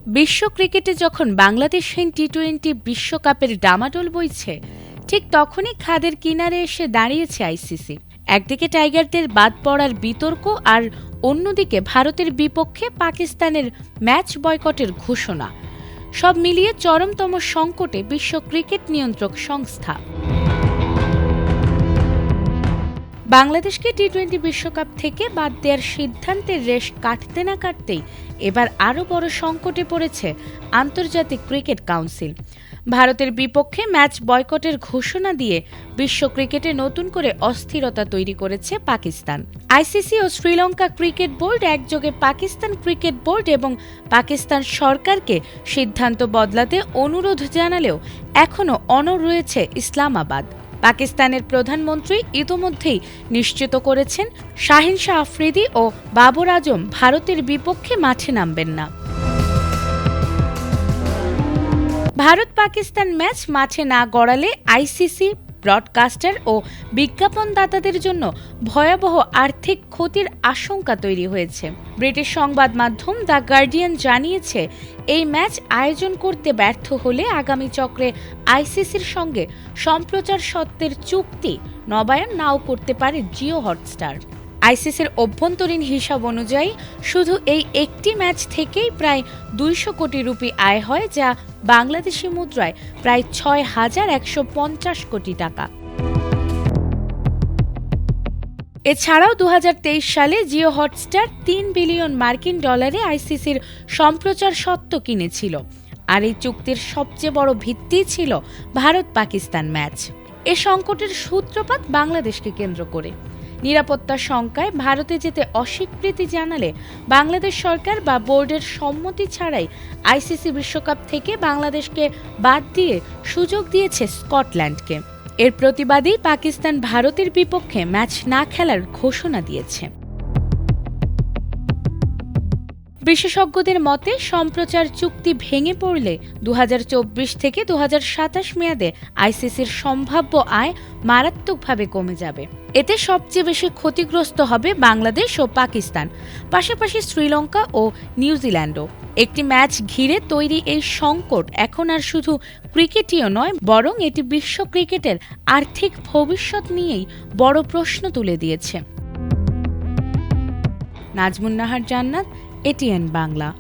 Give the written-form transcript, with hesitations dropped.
বিশ্ব ক্রিকেটে যখন বাংলাদেশহীন টি-20 বিশ্বকাপের ডামাডোল বইছে, ঠিক তখনই খাদের কিনারে এসে দাঁড়িয়েছে আইসিসি। একদিকে টাইগারদের বাদ পড়ার বিতর্ক, আর অন্যদিকে ভারতের বিপক্ষে পাকিস্তানের ম্যাচ বয়কটের ঘোষণা। সব মিলিয়ে চরমতম সংকটে বিশ্ব ক্রিকেট নিয়ন্ত্রক সংস্থা। বাংলাদেশকে টি-20 বিশ্বকাপ থেকে বাদ দেওয়ার সিদ্ধান্তের রেশ কাটতে না কাটতেই এবার আরও বড় সংকটে পড়েছে আন্তর্জাতিক ক্রিকেট কাউন্সিল। ভারতের বিপক্ষে ম্যাচ বয়কটের ঘোষণা দিয়ে বিশ্ব ক্রিকেটে নতুন করে অস্থিরতা তৈরি করেছে পাকিস্তান। আইসিসি ও শ্রীলঙ্কা ক্রিকেট বোর্ড একযোগে পাকিস্তান ক্রিকেট বোর্ড এবং পাকিস্তান সরকারকে সিদ্ধান্ত বদলাতে অনুরোধ জানালেও এখনও অনড় রয়েছে ইসলামাবাদ। পাকিস্তানের প্রধানমন্ত্রী ইতোমধ্যেই নিশ্চিত করেছেন শাহিন শাহ আফ্রিদি ও বাবর আজম ভারতের বিপক্ষে মাঠে নামবেন না। ভারত পাকিস্তান ম্যাচ মাঠে না গড়ালে আইসিসি, ব্রডকাস্টার ও বিজ্ঞাপনদাতাদের জন্য ভয়াবহ আর্থিক ক্ষতির আশঙ্কা তৈরি হয়েছে। ব্রিটিশ সংবাদ মাধ্যম দ্য গার্ডিয়ান জানিয়েছে, এই ম্যাচ আয়োজন করতে ব্যর্থ হলে আগামী চক্রে আইসিসির সঙ্গে সম্প্রচার সত্ত্বের চুক্তি নবায়ন নাও করতে পারে জিও হটস্টার। আইসিসির অভ্যন্তরীণ হিসাব অনুযায়ী শুধু এই একটি ম্যাচ থেকেই প্রায় 200 কোটি রুপি আয় হয়, যা বাংলাদেশি মুদ্রায় প্রায় 6,150 কোটি টাকা। এছাড়াও 2023 সালে জিও হটস্টার $3 বিলিয়ন আইসিসির সম্প্রচার স্বত্ব কিনেছিল, আর এই চুক্তির সবচেয়ে বড় ভিত্তি ছিল ভারত পাকিস্তান ম্যাচ। এ সংকটের সূত্রপাত বাংলাদেশকে কেন্দ্র করে। নিরাপত্তার শঙ্কায় ভারতে যেতে অস্বীকৃতি জানালে বাংলাদেশ সরকার বা বোর্ডের সম্মতি ছাড়াই আইসিসি বিশ্বকাপ থেকে বাংলাদেশকে বাদ দিয়ে সুযোগ দিয়েছে স্কটল্যান্ডকে। এর প্রতিবাদেই পাকিস্তান ভারতের বিপক্ষে ম্যাচ না খেলার ঘোষণা দিয়েছে। বিশেষজ্ঞদের মতে, সম্প্রচার চুক্তি ভেঙে পড়লে 2024 থেকে 2027 মেয়াদে আইসিসির সম্ভাব্য আয় মারাত্মকভাবে কমে যাবে। এতে সবচেয়ে বেশি ক্ষতিগ্রস্ত হবে বাংলাদেশ ও পাকিস্তান, পাশাপাশি শ্রীলঙ্কা ও নিউজিল্যান্ডও। একটি ম্যাচ ঘিরে তৈরি এই সংকট এখন আর শুধু ক্রিকেটীয় নয়, বরং এটি বিশ্ব ক্রিকেটের আর্থিক ভবিষ্যৎ নিয়েই বড় প্রশ্ন তুলে দিয়েছে। নাজমুন নাহার জান্নাত, এটিএন বাংলা।